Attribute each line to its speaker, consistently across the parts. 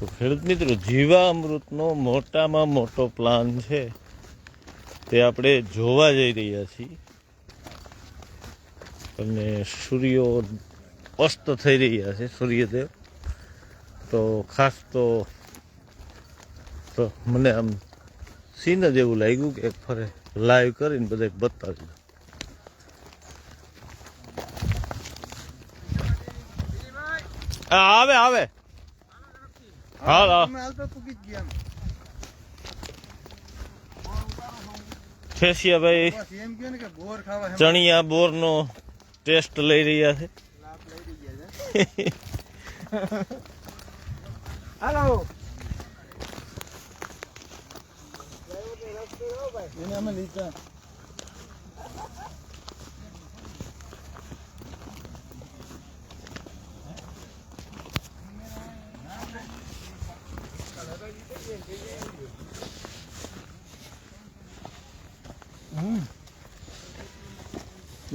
Speaker 1: તો ખેડૂત મિત્રો, જીવામૃતનો મોટામાં મોટો પ્લાન છે તે આપણે જોવા જઈ રહ્યા છીએ. અને સૂર્યો અસ્ત થઈ રહ્યા છે, સૂર્યદેવ. તો ખાસ તો મને આમ સીન જ એવું લાગ્યું કે એક ફરે લાઈવ કરીને બધા બતાવી. આવે આવે હાલ ખેસિયાભાઈ ચણિયા બોરનો ટેસ્ટ લઈ રહ્યા છે.
Speaker 2: હાલો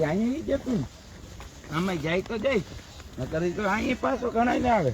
Speaker 2: અહીં જતું આમાં જાય તો જાય નકર તો અહીં પાછો ઘણા ને આવે.